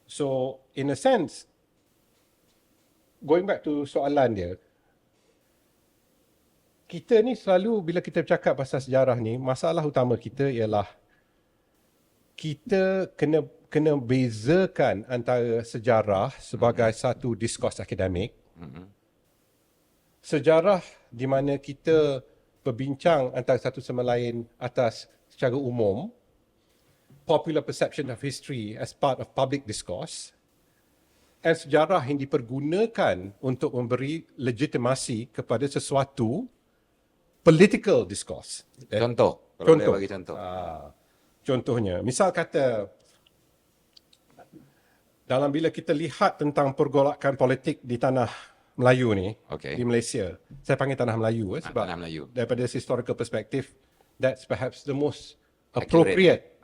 So in a sense, going back to soalan dia, kita ni selalu bila kita bercakap pasal sejarah ni, masalah utama kita ialah kita kena bezakan antara sejarah sebagai satu diskurs akademik, sejarah di mana kita berbincang antara satu sama lain atas secara umum, popular perception of history as part of public discourse, dan sejarah yang dipergunakan untuk memberi legitimasi kepada sesuatu political discourse. Contoh, kalau boleh bagi contoh. Contohnya, misal kata, dalam bila kita lihat tentang pergolakan politik di tanah Melayu ni, di Malaysia, saya panggil tanah Melayu sebab tanah Melayu. Daripada historical perspective, that's perhaps the most appropriate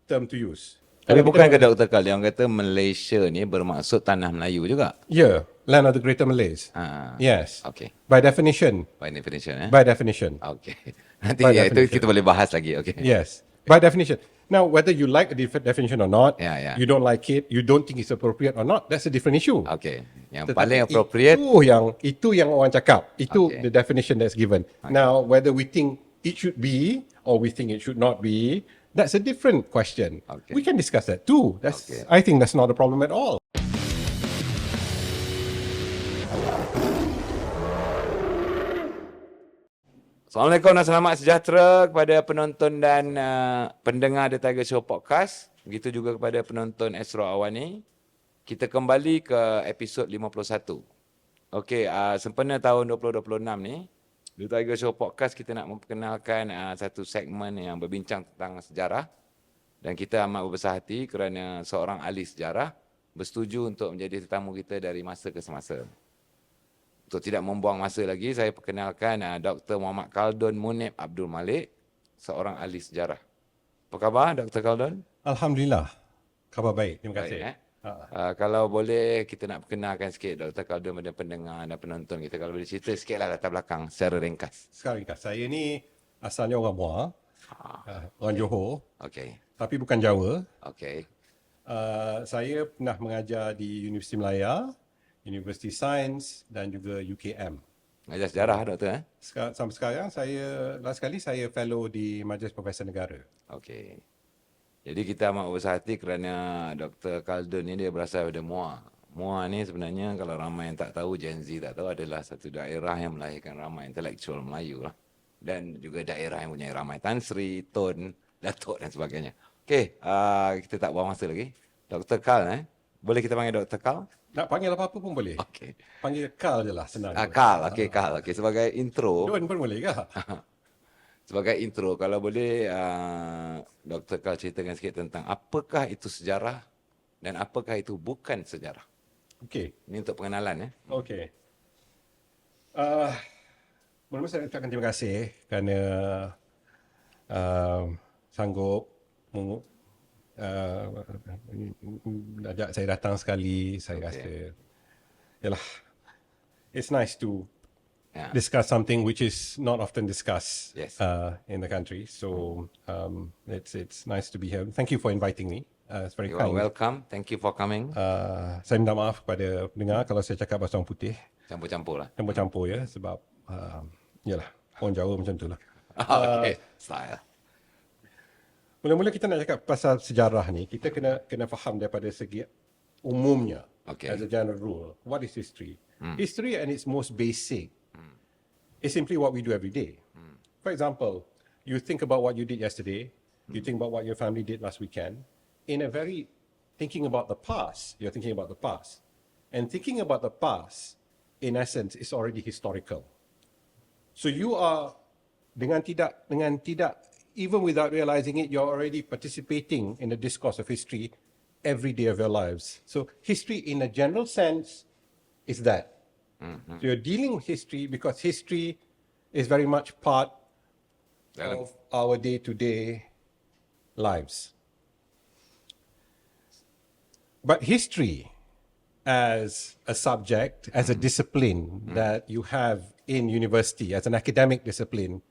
term to use. Tapi bukan ke Dr. Khaldun yang kata Malaysia ni bermaksud tanah Melayu juga? Yeah, land of the Greater Malays. Yes. Okay. By definition. By definition, By definition. Okay. Nanti itu kita boleh bahas lagi. Okay. Yes. By definition. Now, whether you like a definition or not, you don't like it, you don't think it's appropriate or not, that's a different issue. Okay. Yang paling appropriate. Itu yang orang cakap. Itu the definition that's given. Now, whether we think it should be or we think it should not be, that's a different question. We can discuss that too. I think that's not a problem at all. Assalamualaikum dan selamat sejahtera kepada penonton dan pendengar The Tiger Show Podcast. Begitu juga kepada penonton Astro Awani. Kita kembali ke episod 51. Okey, sempena tahun 2026 ni, The Tiger Show Podcast kita nak memperkenalkan satu segmen yang berbincang tentang sejarah. Dan kita amat berbesar hati kerana seorang ahli sejarah bersetuju untuk menjadi tetamu kita dari masa ke semasa. Untuk tidak membuang masa lagi, saya perkenalkan Dr. Muhammad Khaldun Munip Abdul Malek, seorang ahli sejarah. Apa khabar Dr. Khaldun? Alhamdulillah. Khabar baik. Terima kasih. Kalau boleh kita nak perkenalkan sikit Dr. Khaldun pada pendengar dan penonton kita. Kalau boleh cerita sikitlah latar belakang secara ringkas. Secara ringkas. Saya ni asalnya orang Muar, orang Johor. Tapi bukan Jawa. Saya pernah mengajar di Universiti Malaya, University Sains dan juga UKM. Mengajar sejarah doktor Sampai sekarang last kali saya fellow di Majlis Profesor Negara. Jadi kita amat berbesar hati kerana Dr. Khaldun ni dia berasal dari Muar. Muar ni sebenarnya kalau ramai yang tak tahu, Gen Z tak tahu, adalah satu daerah yang melahirkan ramai intelektual Melayu lah. Dan juga daerah yang punya ramai Tan Sri, Tun, Datuk dan sebagainya. Kita tak buang masa lagi. Dr. Khal, boleh kita panggil Dr. Khal? Nak panggil apa-apa pun boleh. Panggil Khal je lah, senang. Khal. Sebagai intro. Dun pun boleh ke? Sebagai intro, kalau boleh Dr. Khal ceritakan sikit tentang apakah itu sejarah dan apakah itu bukan sejarah. Ini untuk pengenalan. Mula-mula saya ucapkan terima kasih kerana sanggup ajak saya datang sekali. Saya rasa it's nice to discuss something which is not often discussed in the country. So it's nice to be here. Thank you for inviting me. It's very kind. You're welcome. Thank you for coming. Saya minta maaf kepada pendengar kalau saya cakap bahasa orang putih. Campur-campur lah. Campur-campur ya, sebab orang Jawa macam tu lah. Style. Mula-mula kita nak cakap pasal sejarah ni, kita kena faham daripada segi umumnya. As a general rule, what is history? History at its most basic is simply what we do every day. For example, you think about what you did yesterday, you think about what your family did last weekend. Thinking about the past, you're thinking about the past. And thinking about the past, in essence, is already historical. So you are, dengan tidak, even without realizing it, you're already participating in the discourse of history every day of your lives. So history in a general sense is that. So you're dealing with history because history is very much part of our day-to-day lives. But history as a subject, as a discipline that you have in university, as an academic discipline,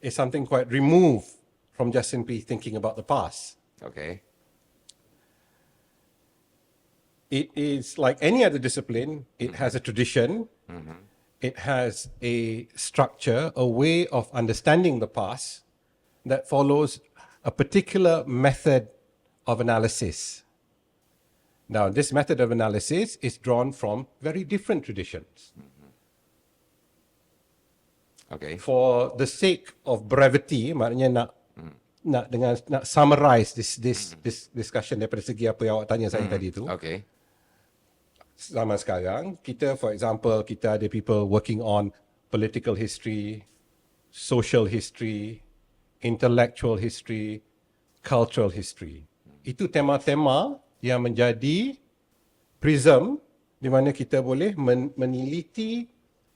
is something quite removed from just simply thinking about the past. it is like any other discipline. It has a tradition. It has a structure, a way of understanding the past that follows a particular method of analysis. Now, this method of analysis is drawn from very different traditions. Okay. For the sake of brevity, maknanya nak summarize this discussion daripada segi apa yang awak tanya saya tadi tu. Okay. Zaman sekarang, kita, for example, kita ada people working on political history, social history, intellectual history, cultural history. Itu tema-tema yang menjadi prism di mana kita boleh meneliti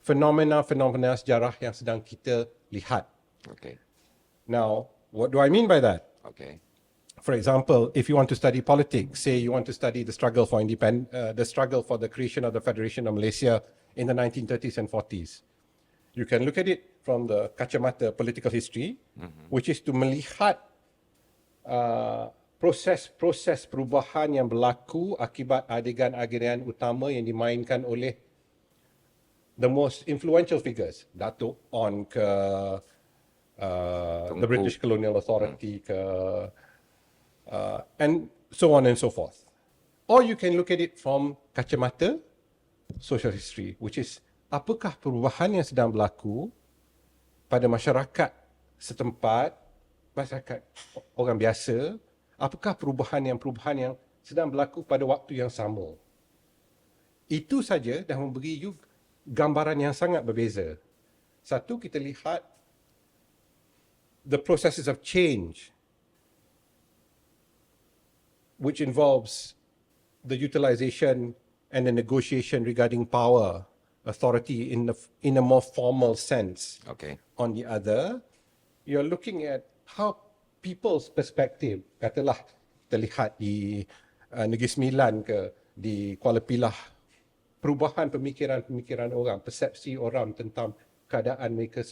fenomena-fenomena sejarah yang sedang kita lihat. Okay. Now, what do I mean by that? Okay. For example, if you want to study politics, say you want to study the struggle for the struggle for the creation of the Federation of Malaysia in the 1930s and 40s, you can look at it from the kacamata political history, which is to melihat proses-proses perubahan yang berlaku akibat adegan-adegan utama yang dimainkan oleh the most influential figures, Datuk On ke the British Colonial Authority ke and so on and so forth. Or you can look at it from kacamata social history, which is apakah perubahan yang sedang berlaku pada masyarakat setempat, masyarakat orang biasa, apakah perubahan yang sedang berlaku pada waktu yang sama. Itu saja dah memberi you gambaran yang sangat berbeza. Satu, kita lihat the processes of change which involves the utilization and the negotiation regarding power, authority in a more formal sense. Okay. On the other, you're looking at how people's perspective, katalah kita lihat di Negeri Sembilan ke, di Kuala Pilah, perubahan pemikiran orang, persepsi orang tentang keadaan mereka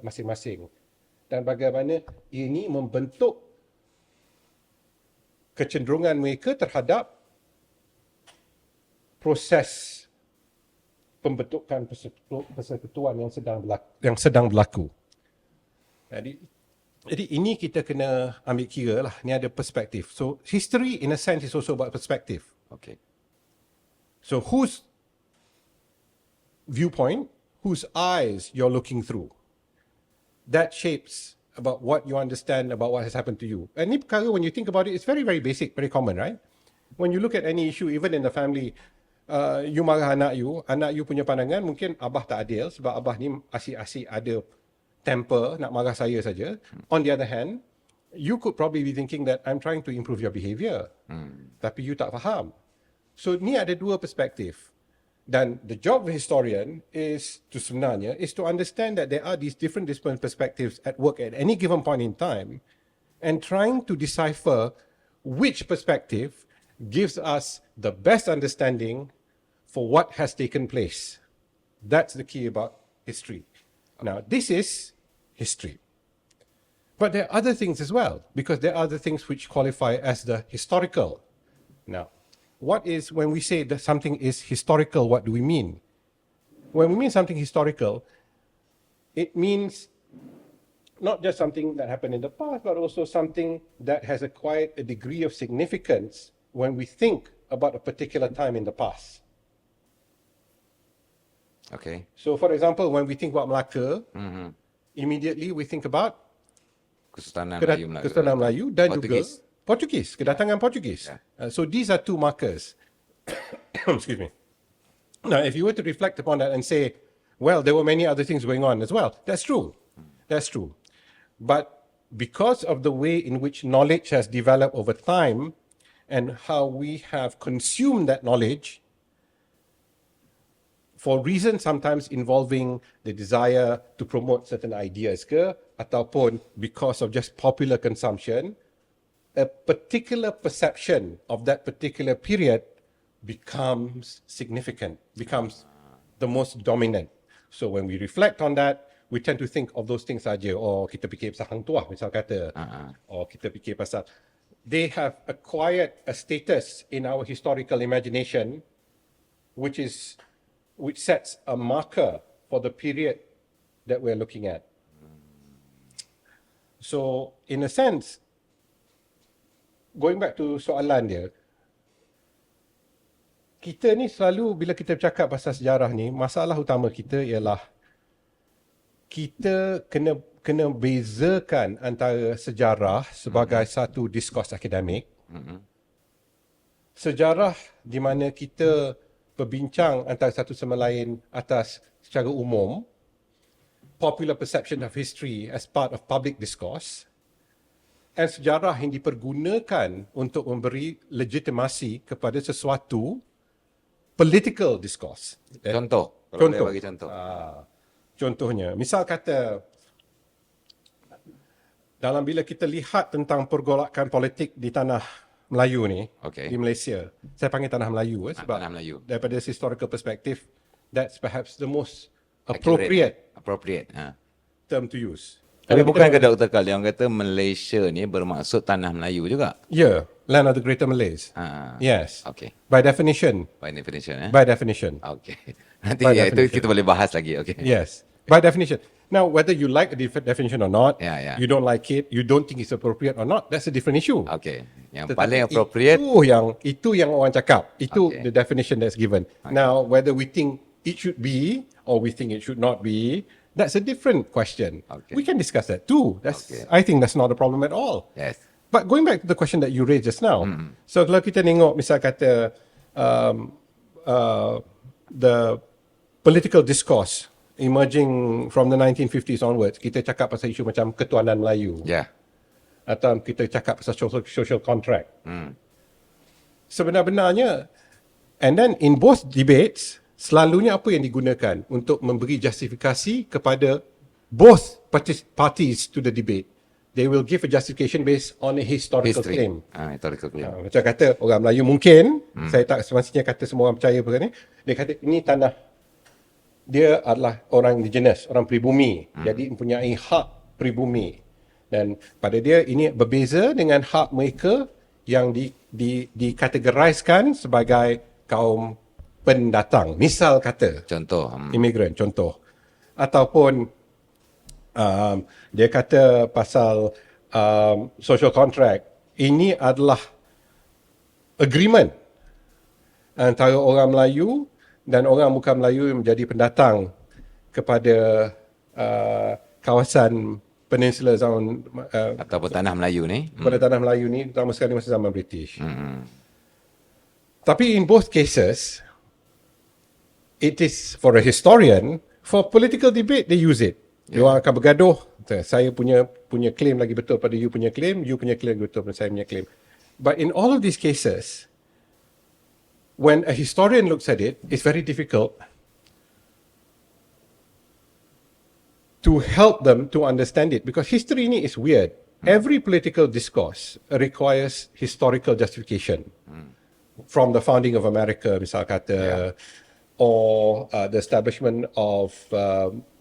masing-masing. Dan bagaimana ini membentuk kecenderungan mereka terhadap proses pembentukan persekutuan yang sedang berlaku. Jadi ini kita kena ambil kira lah. Ni ada perspektif. So history in a sense is also about perspective. Okay. So whose viewpoint, whose eyes you're looking through, that shapes about what you understand about what has happened to you. And ni perkara, when you think about it, it's very, very basic, very common, right? When you look at any issue, even in the family, you marah anak you punya pandangan, mungkin abah tak adil sebab abah ni asyik-asyik ada temper, nak marah saya saja. On the other hand, you could probably be thinking that I'm trying to improve your behavior. Tapi you tak faham. So ni ada dua perspektif. Dan the job of a historian is to understand that there are these different perspectives at work at any given point in time, and trying to decipher which perspective gives us the best understanding for what has taken place. That's the key about history. Now, this is history. But there are other things as well, because there are other things which qualify as the historical. Now, when we say that something is historical, what do we mean? When we mean something historical, it means not just something that happened in the past, but also something that has acquired a degree of significance when we think about a particular time in the past. Okay. So, for example, when we think about Melaka, immediately we think about Kesultanan Melayu dan Portugis. juga Portugis, kedatangan Portugis. So these are two markers. Excuse me. Now, if you were to reflect upon that and say, well, there were many other things going on as well, that's true. That's true. But because of the way in which knowledge has developed over time and how we have consumed that knowledge, for reasons sometimes involving the desire to promote certain ideas ke, ataupun because of just popular consumption, a particular perception of that particular period becomes significant, becomes the most dominant. So when we reflect on that, we tend to think of those things saja. Kita fikir pasal Hang Tuah, misal kata. Or kita fikir pasal they have acquired a status in our historical imagination, which sets a marker for the period that we're looking at. So, in a sense, going back to soalan dia, kita ni selalu bila kita bercakap pasal sejarah ni, masalah utama kita ialah kita kena bezakan antara sejarah sebagai satu diskurs akademik, sejarah di mana kita berbincang antara satu sama lain atas secara umum, popular perception of history as part of public discourse, dan sejarah yang dipergunakan untuk memberi legitimasi kepada sesuatu political discourse. Contoh. Kalau boleh bagi contoh. Contohnya, misal kata, dalam bila kita lihat tentang pergolakan politik di tanah Melayu ni, di Malaysia, saya panggil tanah Melayu sebab tanah Melayu. Daripada historical perspective, that's perhaps the most appropriate term to use. Tapi bukan ke Dr. Khaldun yang kata Malaysia ni bermaksud tanah Melayu juga? Yeah, land of the Greater Malays. Yes. Okay. By definition. By definition, By definition. Okay. Nanti itu kita boleh bahas lagi. Okay. Yes. By definition. Now, whether you like a definition or not, you don't like it, you don't think it's appropriate or not, that's a different issue. Okay. Yang paling appropriate. Itu yang orang cakap. Itu the definition that's given. Now, whether we think it should be or we think it should not be, that's a different question. We can discuss that too. I think that's not a problem at all. Yes. But going back to the question that you raised just now, so kalau kita tengok misal kata the political discourse emerging from the 1950s onwards, kita cakap pasal isu macam ketuanan Melayu. Atau kita cakap pasal social contract. Sebenar-benarnya, and then in both debates, selalunya apa yang digunakan untuk memberi justifikasi kepada both parties to the debate? They will give a justification based on a historical claim. Historical claim. Macam kata orang Melayu mungkin, saya tak semestinya kata semua orang percaya perkara ni, dia kata ini tanah, dia adalah orang indigenous, orang pribumi, jadi mempunyai hak pribumi. Dan pada dia ini berbeza dengan hak mereka yang dikategoriskan sebagai kaum pendatang. Misal kata, contoh, imigran, contoh. Ataupun dia kata pasal social contract, ini adalah agreement antara orang Melayu dan orang bukan Melayu yang menjadi pendatang kepada kawasan Peninsula zaman ataupun tanah Melayu ni, pada tanah Melayu ni, terutama sekali masa zaman British. Tapi in both cases, it is for a historian, for political debate they use it. Dia orang akan bergaduh, saya punya claim lagi betul pada you punya claim lagi betul pada saya punya claim. But in all of these cases, when a historian looks at it, it's very difficult to help them to understand it, because history ni is weird. Every political discourse requires historical justification. From the founding of America, misal kata, or the establishment of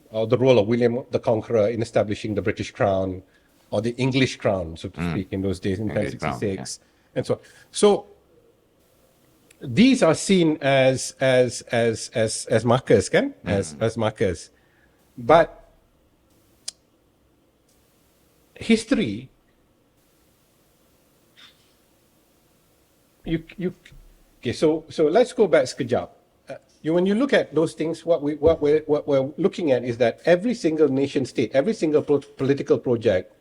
or the role of William the Conqueror in establishing the British Crown, or the English Crown, so to speak, in those days in 1066, and so on. So these are seen as markers, kan? As markers, but history, okay. So let's go back sekejap. When you look at those things, what we're looking at is that every single nation state, every single political project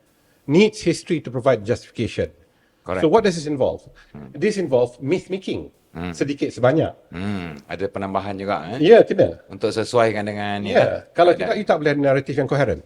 needs history to provide justification. Correct. So what does this involve? This involves myth making, sedikit sebanyak. Ada penambahan juga. Ya, kena. Untuk sesuaikan dengan. Kalau tidak, you tak boleh ada naratif yang koheren.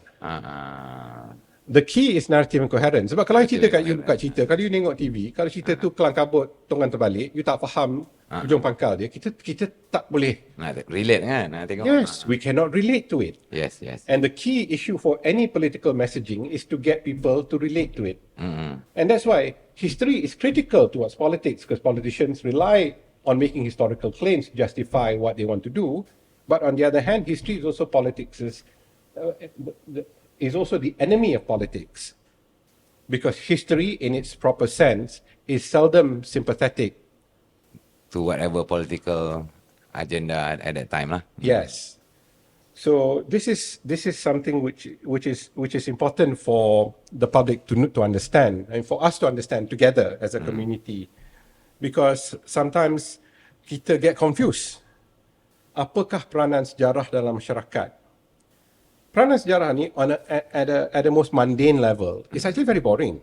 The key is narrative and coherent. Sebab kalau cerita kat you buka cerita, kalau you tengok TV, kalau cerita tu kelang kabut, tongan terbalik, you tak faham ujung pangkal dia, kita tak boleh relate kan, nak tengok. Yes, we cannot relate to it. Yes. And the key issue for any political messaging is to get people to relate to it. And that's why history is critical towards politics, because politicians rely on making historical claims to justify what they want to do. But on the other hand, history is also politics, is also the enemy of politics, because history in its proper sense is seldom sympathetic. To whatever political agenda at that time lah. Yes. So this is something which is important for the public to understand, and for us to understand together as a community, because sometimes kita get confused. Apakah peranan sejarah dalam masyarakat? Peranan sejarah ni at the most mundane level is actually very boring,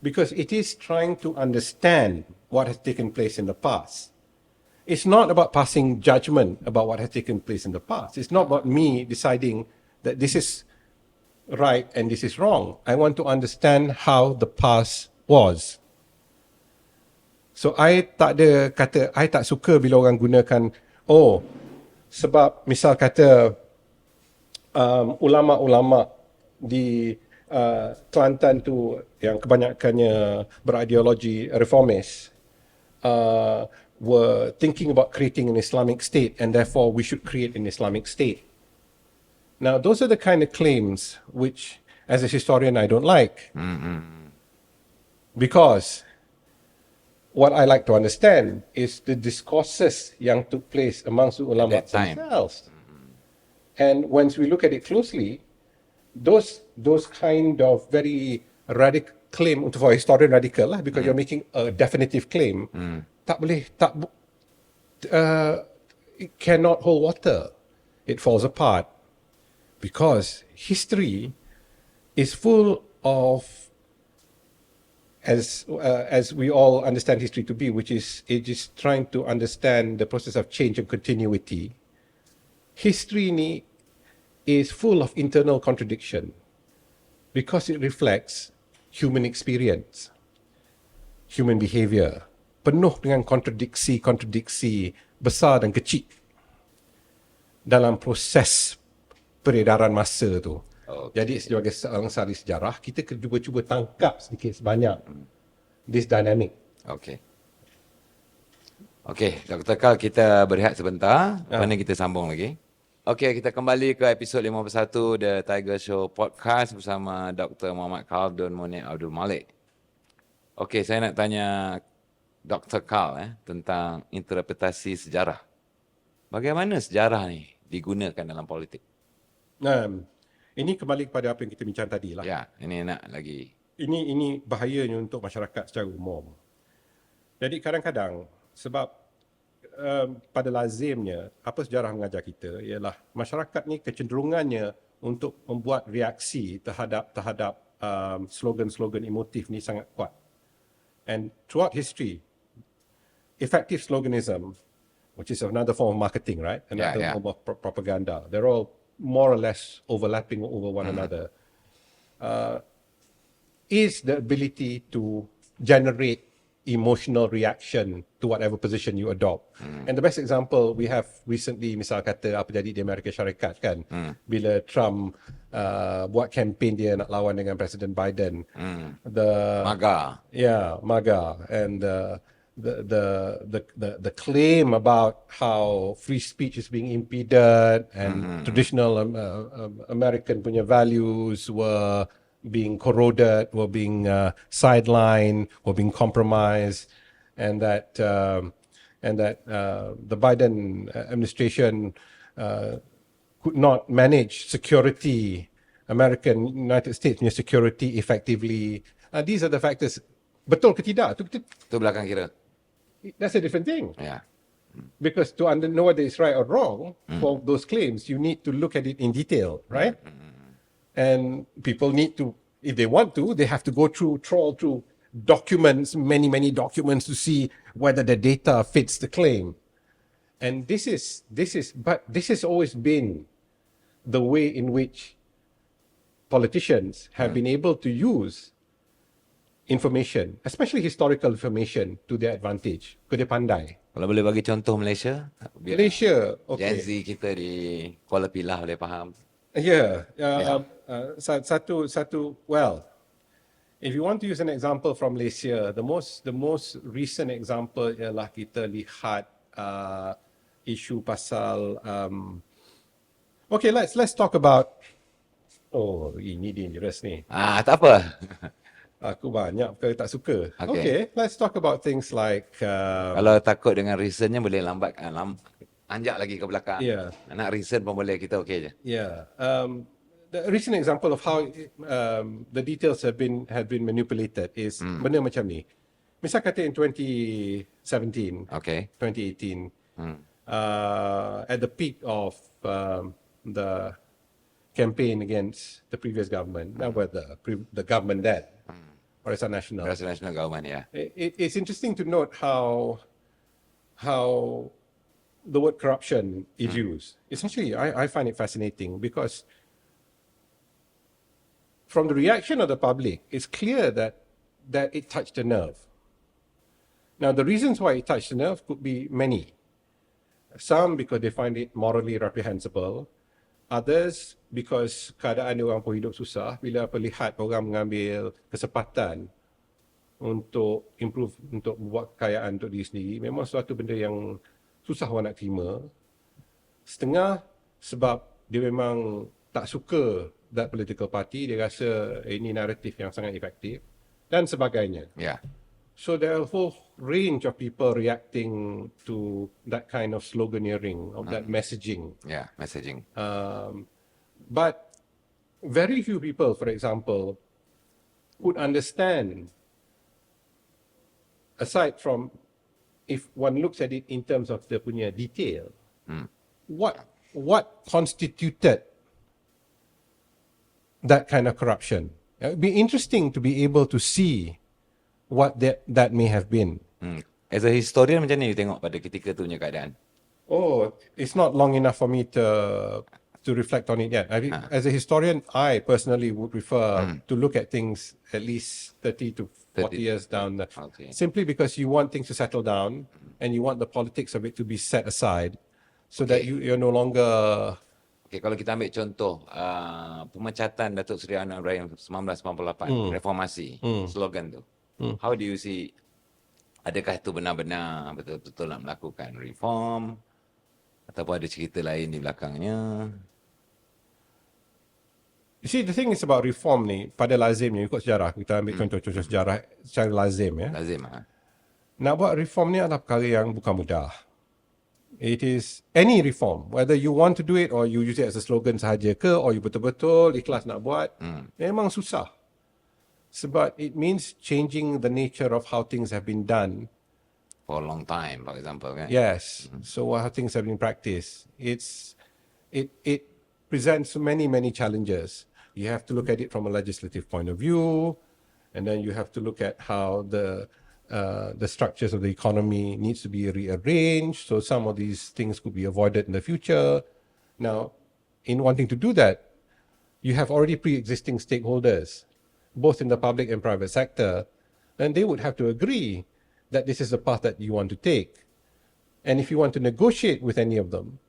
because it is trying to understand what has taken place in the past. It's not about passing judgment about what has taken place in the past. It's not about me deciding that this is right and this is wrong. I want to understand how the past was. So I tak suka bila orang gunakan, sebab misal kata ulama-ulama di Kelantan tu yang kebanyakannya berideologi reformis, were thinking about creating an Islamic state, and therefore we should create an Islamic state. Now, those are the kind of claims which, as a historian, I don't like. Because what I like to understand is the discourses yang took place amongst the ulama themselves. And once we look at it closely, those kind of very radical claim, for a historian radical lah, because you're making a definitive claim, it cannot hold water. It falls apart, because history is full of, as we all understand history to be, which is it is trying to understand the process of change and continuity. History ni is full of internal contradiction, because it reflects human experience, human behavior, penuh dengan kontradiksi besar dan kecil dalam proses peredaran masa tu. Jadi sebagai seorang ahli sejarah, kita cuba tangkap sedikit sebanyak this dynamic. Okey, Dr. Khal, kita berehat sebentar. Lepas ni kita sambung lagi. Okey, kita kembali ke episod 51 The Tiger Show Podcast bersama Dr. Muhammad Khaldun Munip Abdul Malek. Okey, saya nak tanya Dr. Khal tentang interpretasi sejarah. Bagaimana sejarah ni digunakan dalam politik? Ini kembali kepada apa yang kita bincang tadi lah. Ya, ini nak lagi. Ini bahayanya untuk masyarakat secara umum. Jadi kadang-kadang, sebab pada lazimnya, apa sejarah mengajar kita ialah masyarakat ni kecenderungannya untuk membuat reaksi terhadap slogan-slogan emotif ni sangat kuat. And throughout history, effective sloganism, which is another form of marketing, right? Another form of propaganda. They're all more or less overlapping over one another. Is the ability to generate emotional reaction to whatever position you adopt. And the best example we have recently, misal kata apa jadi di Amerika Syarikat kan, bila Trump buat campaign dia nak lawan dengan Presiden Biden. MAGA. Yeah, MAGA. And the claim about how free speech is being impeded and traditional American punya values were being corroded, were being sidelined, were being compromised, and that the Biden administration could not manage security, United States punya security effectively. These are the factors. Betul ke tidak? Itu belakang kira. That's a different thing. Yeah. Because to know whether it's right or wrong for those claims, you need to look at it in detail, right? And people need to, if they want to, they have to trawl through documents, many documents to see whether the data fits the claim. And this has always been the way in which politicians have been able to use information, especially historical information, to their advantage. Dia pandai. Kalau boleh bagi contoh Malaysia. Malaysia, okay. Gen Z kita di Kuala Pilah boleh faham. Well, if you want to use an example from Malaysia, the most recent example ialah kita lihat isu pasal okay, let's talk about ini dangerous ni. Tak apa. Aku banyak perkara tak suka. Okay. Okay, let's talk about things like... Kalau takut dengan reasonnya boleh lambat, anjak lagi ke belakang. Yeah. Nak reason pun boleh, kita okey je. Yeah. The recent example of how the details have been manipulated is benda macam ni. Misal kata in 2017, Okay. 2018, at the peak of the campaign against the previous government, well, the government then, Barisan Nasional. Barisan Nasional Government, ya. It's interesting to note how the word corruption is used. Essentially, I find it fascinating because from the reaction of the public, it's clear that it touched a nerve. Now, the reasons why it touched the nerve could be many. Some because they find it morally reprehensible. Others because keadaan orang pun hidup susah. Bila lihat orang mengambil kesempatan untuk improve, untuk buat kekayaan untuk diri sendiri, memang suatu benda yang susah orang nak terima. Setengah sebab dia memang tak suka that political party, dia rasa ini naratif yang sangat efektif dan sebagainya. Ya. So there are a whole range of people reacting to that kind of sloganeering, of that messaging. Ya, messaging. But very few people, for example, would understand, aside from if one looks at it in terms of the punya detail, what constituted that kind of corruption. It would be interesting to be able to see what that may have been. As a historian, macam ni you tengok pada ketika tu punya keadaan? Oh, it's not long enough for me to reflect on it yet. I mean, as a historian, I personally would prefer to look at things at least 30 to 40 years down. Okay. Simply because you want things to settle down and you want the politics of it to be set aside so that you're no longer... Okay, kalau kita ambil contoh pemecatan Datuk Seri Anwar Ibrahim 1998, reformasi, slogan tu. How do you see, adakah itu benar-benar betul-betul nak melakukan reform ataupun ada cerita lain di belakangnya? You see, the thing is about reform ni, pada lazimnya, ikut sejarah, kita ambil contoh-contoh sejarah secara lazim. Lazim. Nak buat reform ni adalah perkara yang bukan mudah. It is any reform, whether you want to do it or you use it as a slogan sahaja ke, or you betul-betul ikhlas nak buat, memang susah. Sebab it means changing the nature of how things have been done. For a long time, for example, kan? Yes. So how things have been practiced. It presents many challenges. You have to look at it from a legislative point of view, and then you have to look at how the structures of the economy needs to be rearranged. So some of these things could be avoided in the future. Now, in wanting to do that, you have already pre-existing stakeholders, both in the public and private sector, and they would have to agree that this is the path that you want to take. And if you want to negotiate with any of them,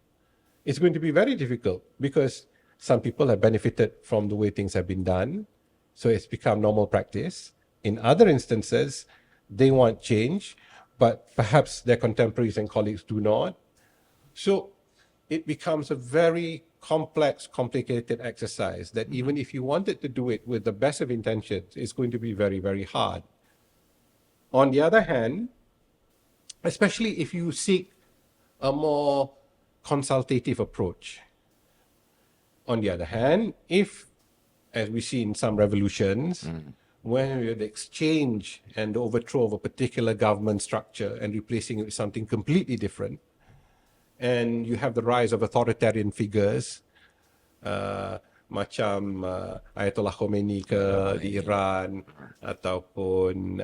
it's going to be very difficult because some people have benefited from the way things have been done, so it's become normal practice. In other instances, they want change, but perhaps their contemporaries and colleagues do not. So it becomes a very complex, complicated exercise that even if you wanted to do it with the best of intentions, it's going to be very hard. On the other hand, especially if you seek a more consultative approach. On the other hand, if, as we see in some revolutions, when the exchange and the overthrow of a particular government structure and replacing it with something completely different, and you have the rise of authoritarian figures, macam Ayatollah Khomeini di Iran, ataupun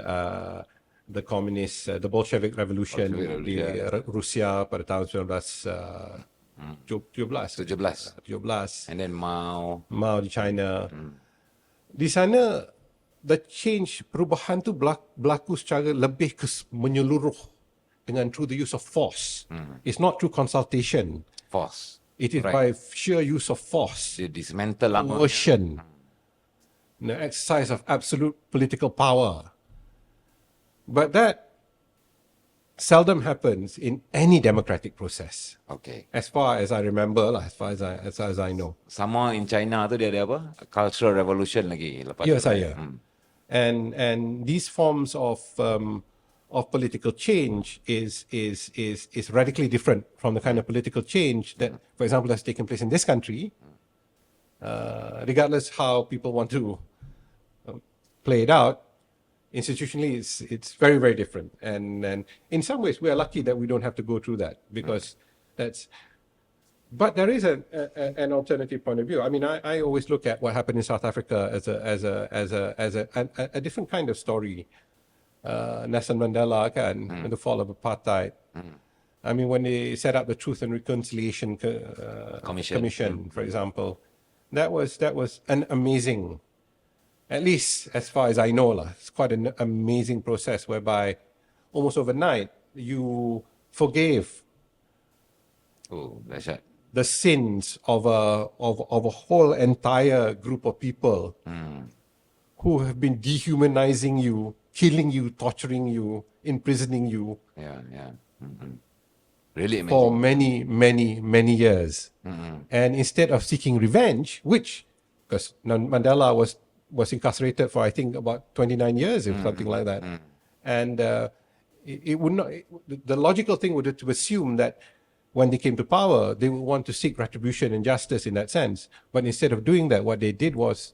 the communist, the Bolshevik Revolution di Rusia pada tahun 1917. And then Mao di China. Di sana, the change, perubahan tu berlaku secara lebih menyeluruh dengan through the use of force. It's not through consultation. force. It is by sheer use of force. Dia dismantle lama. Coercion. The exercise of absolute political power. But that seldom happens in any democratic process. Okay. As far as I remember lah, as far as I know. Sama in China tu dia ada apa? Cultural Revolution lagi lepas Ya, tu. saya. and these forms of political change is radically different from the kind of political change that, for example, has taken place in this country. Regardless how people want to play it out, institutionally, it's very, very different. And in some ways, we are lucky that we don't have to go through that, because that's. But there is an alternative point of view. I mean, I always look at what happened in South Africa as a different kind of story. Nelson Mandela, and the fall of apartheid. I mean, when they set up the Truth and Reconciliation Commission, for example, that was an amazing, at least as far as I know, it's quite an amazing process whereby almost overnight you forgave the sins of a whole entire group of people who have been dehumanizing you, killing you, torturing you, imprisoning you. Really amazing. For many years. And instead of seeking revenge, which, because Mandela was incarcerated for, I think, about 29 years or something like that. And it would not, the logical thing would be to assume that when they came to power, they would want to seek retribution and justice in that sense. But instead of doing that, what they did was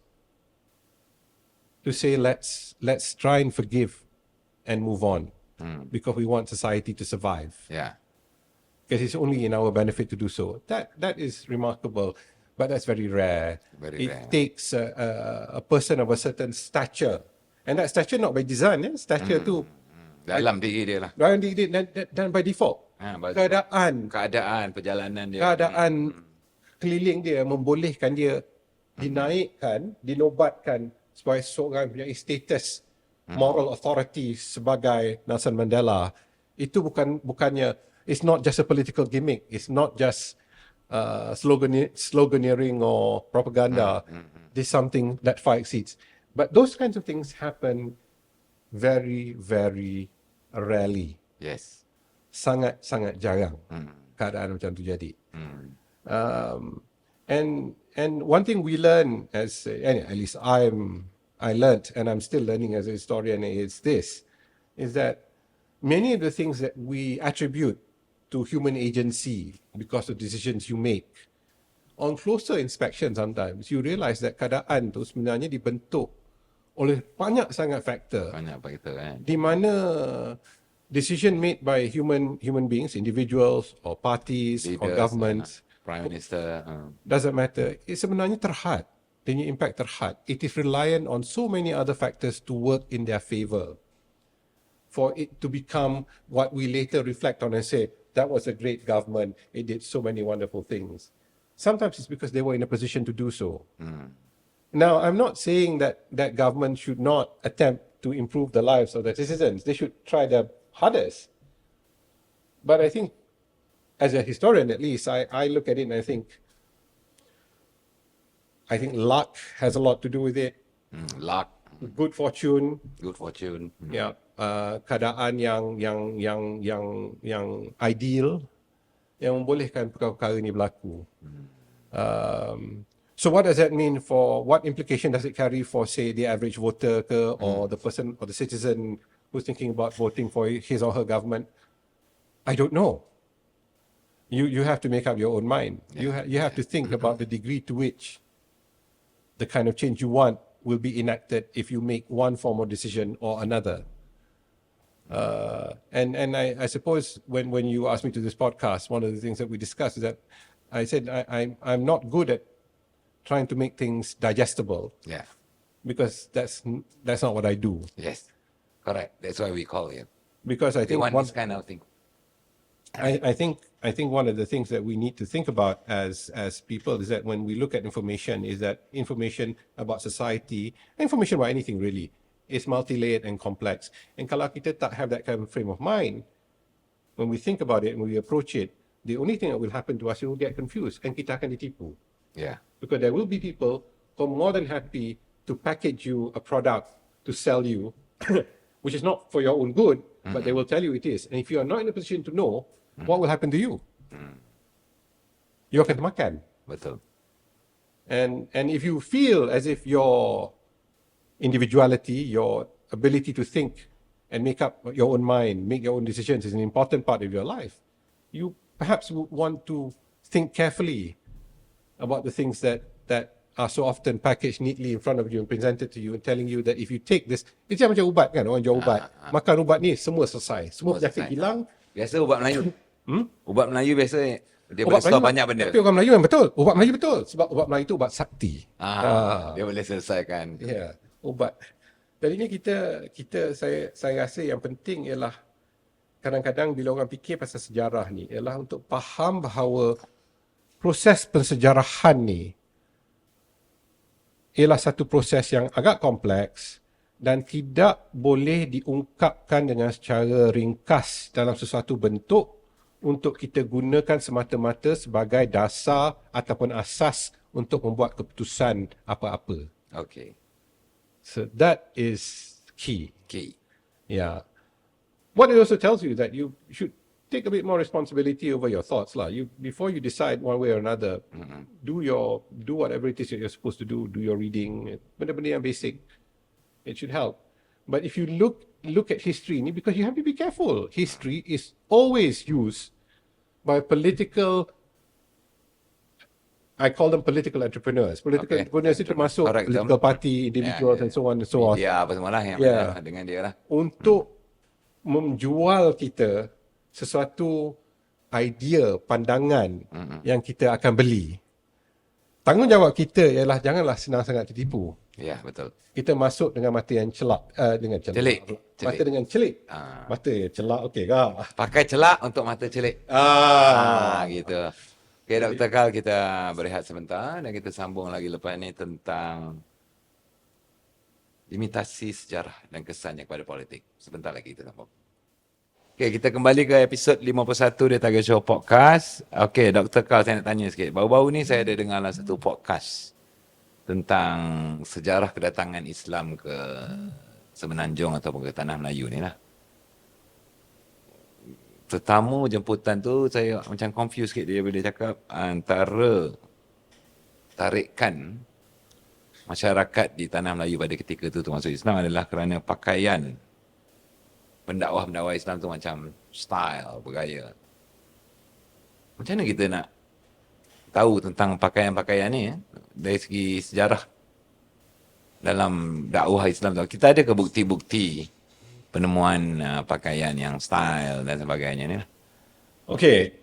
to say, let's try and forgive and move on, because we want society to survive. Yeah. Because it's only in our benefit to do so. That is remarkable, but that's very rare. It takes a person of a certain stature, and that stature not by design, stature tu dalam diri dia lah. dalam diri dia dan by default. Keadaan perjalanan dia. Keadaan keliling dia membolehkan dia dinaikkan, dinobatkan sebagai seorang punya status moral authority sebagai Nelson Mandela. Itu bukannya, it's not just a political gimmick. It's not just sloganeering or propaganda. This is something that far exceeds. But those kinds of things happen very, very rarely. Yes. Sangat jarang keadaan macam tu jadi. And one thing we learn as, at least I learned, and I'm still learning as a historian, is that many of the things that we attribute to human agency because of decisions you make, on closer inspection sometimes, you realize that keadaan tu sebenarnya dibentuk oleh banyak sangat faktor. Di mana decision made by human beings, individuals or parties, leaders, or governments, Prime Minister, doesn't matter. It's sebenarnya terhad. Dia punya impact terhad. It is reliant on so many other factors to work in their favor for it to become what we later reflect on and say, that was a great government. It did so many wonderful things. Sometimes it's because they were in a position to do so. Now, I'm not saying that government should not attempt to improve the lives of their citizens. They should try their hardest. But I think, as a historian at least, I look at it and I think luck has a lot to do with it. Luck. Good fortune. Yeah. Keadaan yang ideal yang membolehkan perkara-perkara ini berlaku. So what does that mean for, what implication does it carry for, say, the average voter or the person or the citizen who's thinking about voting for his or her government? I don't know. You have to make up your own mind. You have to think about the degree to which the kind of change you want will be enacted if you make one form of decision or another. And I suppose when you asked me to this podcast, one of the things that we discussed is that I said I'm not good at trying to make things digestible. Yeah. Because that's not what I do. Yes. Correct. That's why we call it. Because I think this kind of thing. I think one of the things that we need to think about as people is that when we look at information, is that information about society, information about anything really, is multi-layered and complex. And kalau kita tak have that kind of frame of mind, when we think about it and we approach it, the only thing that will happen to us, we will get confused and kita akan ditipu. Yeah. Because there will be people who are more than happy to package you a product to sell you, which is not for your own good, but they will tell you it is. And if you are not in a position to know, what will happen to you? You akan termakan. Betul. And if you feel as if your individuality, your ability to think and make up your own mind, make your own decisions is an important part of your life. You perhaps would want to think carefully about the things that are so often packaged neatly in front of you and presented to you and telling you that if you take this, it's macam ubat kan, orang jual ubat. Makan ubat ni, semua selesai. Semua penyakit hilang. Biasa ubat Melayu. Ubat Melayu biasa dia boleh stop banyak benda. Tapi orang Melayu yang betul. Ubat Melayu betul. Sebab ubat Melayu tu ubat sakti. Dia boleh selesaikan. Ya, ubat. Jadinya saya rasa yang penting ialah kadang-kadang bila orang fikir pasal sejarah ni ialah untuk faham bahawa proses pensejarahan ni ialah satu proses yang agak kompleks dan tidak boleh diungkapkan dengan secara ringkas dalam sesuatu bentuk untuk kita gunakan semata-mata sebagai dasar ataupun asas untuk membuat keputusan apa-apa. Okay. So that is key. Key. Yeah. What it also tells you that you should take a bit more responsibility over your thoughts lah. Before you decide one way or another, do whatever it is that you're supposed to do. Do your reading, benda-benda yang basic. It should help. But if you look at history ni, because you have to be careful. History is always used by political. I call them political entrepreneurs. Political entrepreneurs itu termasuk political party, individuals and so on and so on. Ya, apa semalah yang dengan dia lah. Untuk menjual kita sesuatu idea, pandangan yang kita akan beli. Tanggungjawab kita ialah janganlah senang sangat tertipu. Ya, betul. Kita masuk dengan mata yang celak, Celik. Mata dengan celik. Mata celak okey ke? Pakai celak untuk mata celik. Gitu. Okey, Dr. Khal, kita berehat sebentar dan kita sambung lagi lepas ni tentang limitasi sejarah dan kesannya kepada politik. Sebentar lagi kita sambung. Okay, kita kembali ke episod 51 di Target Show Podcast. Okay, Dr. Khal, saya nak tanya sikit. Baru-baru ni saya ada dengarlah satu podcast tentang sejarah kedatangan Islam ke Semenanjung ataupun ke Tanah Melayu ni lah. Tetamu jemputan tu saya macam confused sikit dia bila cakap antara tarikan masyarakat di Tanah Melayu pada ketika tu termasuk Islam adalah kerana pakaian pendakwah-pendakwah Islam tu macam style, bergaya. Macam mana kita nak tahu tentang pakaian-pakaian ni dari segi sejarah dalam dakwah Islam tu? Kita ada ke bukti-bukti penemuan pakaian yang style dan sebagainya ni? Okay.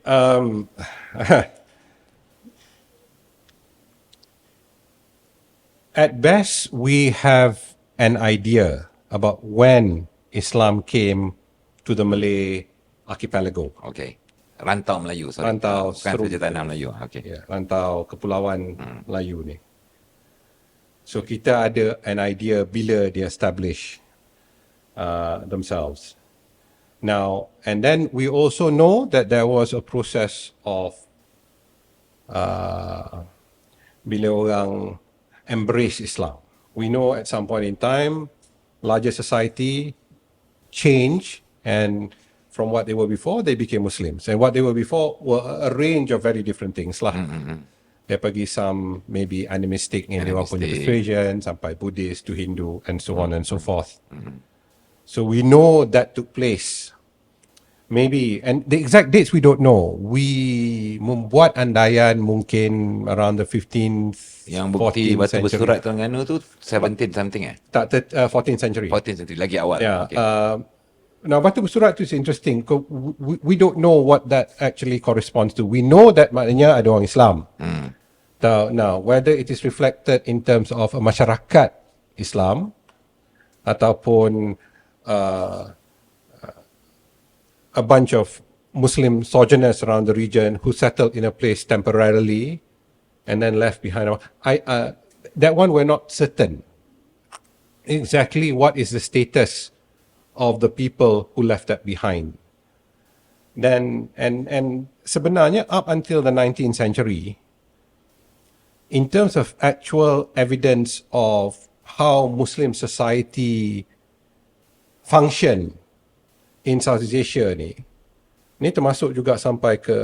At best, we have an idea about when Islam came to the Malay archipelago. Okay. Rantau Melayu. Sorry. Rantau bukan saja Tanah Melayu. Okay. Yeah, rantau kepulauan Melayu ni. So kita ada an idea bila dia establish themselves. Now, and then we also know that there was a process of bila orang embrace Islam. We know at some point in time, larger society change, and from what they were before, they became Muslims. And what they were before were a range of very different things lah. Dia pergi some maybe animistic yang dia orang punya persuasion, sampai Buddhist to Hindu and so on and so forth. So we know that took place. Maybe, and the exact dates we don't know. We membuat andaian mungkin around the 15th, yang bukti 14th batu century. bersurat Terengganu tu 17 something Tak, 14th century. 14th century, lagi awal. Yeah. Okay. Now, batu bersurat tu is interesting. We don't know what that actually corresponds to. We know that maknanya ada orang Islam. Now, whether it is reflected in terms of a masyarakat Islam ataupun a bunch of Muslim sojourners around the region who settled in a place temporarily and then left behind. That one we're not certain exactly what is the status of the people who left that behind. Then and sebenarnya up until the 19th century, in terms of actual evidence of how Muslim society function in Southeast Asia ni termasuk juga sampai ke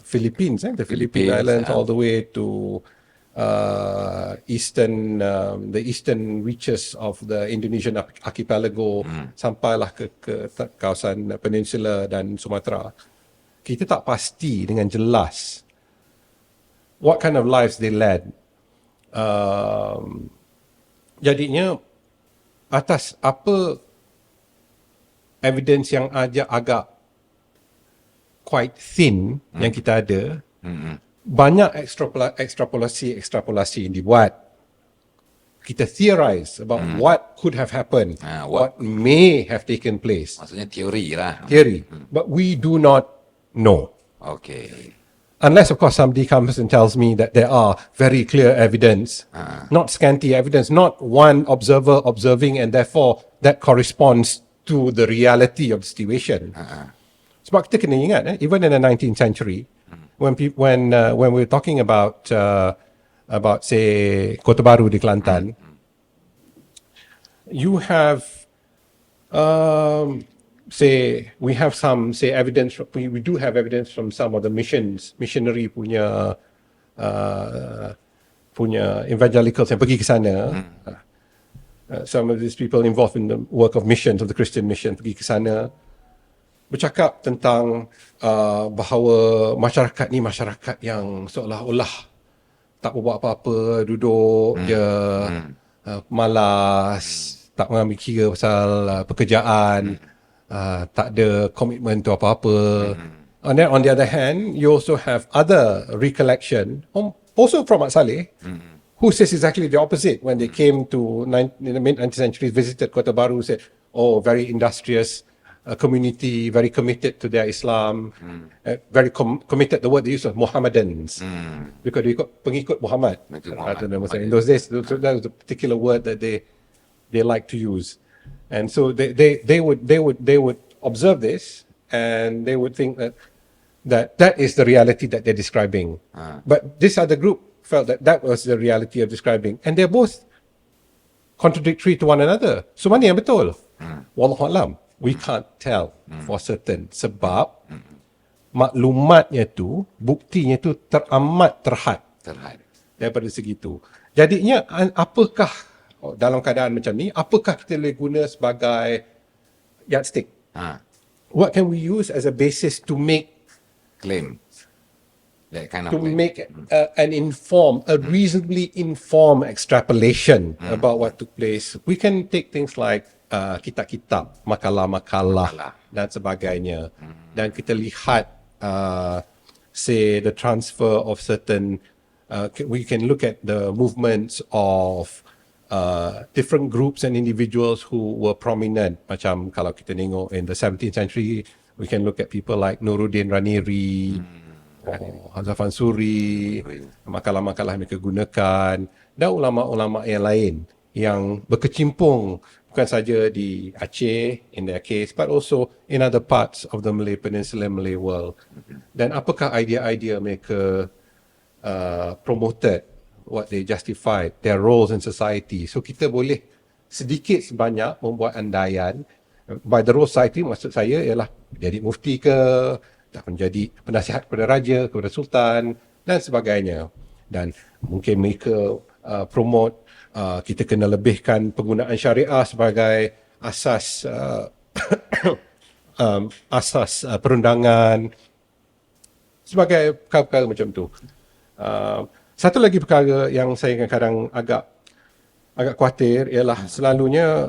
Philippines, the Philippine Islands all the way to the eastern reaches of the Indonesian archipelago sampailah ke kawasan peninsula dan Sumatera. Kita tak pasti dengan jelas what kind of lives they led. Jadinya atas apa evidence yang agak quite thin yang kita ada, banyak ekstrapolasi yang dibuat. Kita theorize about what could have happened, what may have taken place. Maksudnya teori lah. Theory. But we do not know. Okay. Unless, of course, somebody comes and tells me that there are very clear evidence, not scanty evidence, not one observer observing and therefore that corresponds to the reality of the situation. Sebab kita kena ingat, even in the 19th century, when we're talking about say Kota Baru di Kelantan, you have we have some evidence. We do have evidence from some of the missionary punya evangelicals yang pergi ke sana. Some of these people involved in the work of missions, of the Christian mission, pergi ke sana, bercakap tentang bahawa masyarakat ni masyarakat yang seolah-olah tak buat apa-apa, duduk je, malas, tak mengambil kira pasal pekerjaan, tak ada komitmen tu apa-apa. And then on the other hand, you also have other recollection, also from Mat Saleh, who says exactly the opposite when they came to in the mid-19th century, visited Kota Baru, said, oh, very industrious community, very committed to their Islam, very committed, the word they used was Mohammedans, because they got pengikut Muhammad. In those days, that was a particular word that they like to use. And so they would observe this, and they would think that is the reality that they're describing. But this other group felt that was the reality of describing, and they're both contradictory to one another. So mana yang betul? Wallahu alam, we can't tell for certain, sebab maklumatnya tu, buktinya tu teramat terhad daripada segitu. Jadinya apakah dalam keadaan macam ni, apakah kita boleh guna sebagai yardstick? What can we use as a basis to make claim? That kind of to claim. make a reasonably informed extrapolation about what took place? We can take things like kitab-kitab, makalah-makalah dan sebagainya, dan kita lihat say the transfer of certain we can look at the movements of different groups and individuals who were prominent. Macam kalau kita tengok in the 17th century, we can look at people like Nuruddin Raniri, Hazafan Suri, makalah-makalah yang mereka gunakan, dan ulama-ulama yang lain yang berkecimpung bukan saja di Aceh in their case, but also in other parts of the Malay Peninsula, Malay world. Dan apakah idea-idea mereka promoted, what they justified, their roles in society. So kita boleh sedikit sebanyak membuat andaian. By the role society, maksud saya ialah jadi mufti ke, tak menjadi penasihat kepada raja, kepada sultan dan sebagainya. Dan mungkin mereka promote kita kena lebihkan penggunaan syariah sebagai asas asas perundangan, sebagai perkara-perkara macam tu. Satu lagi perkara yang saya kadang-kadang agak khawatir ialah selalunya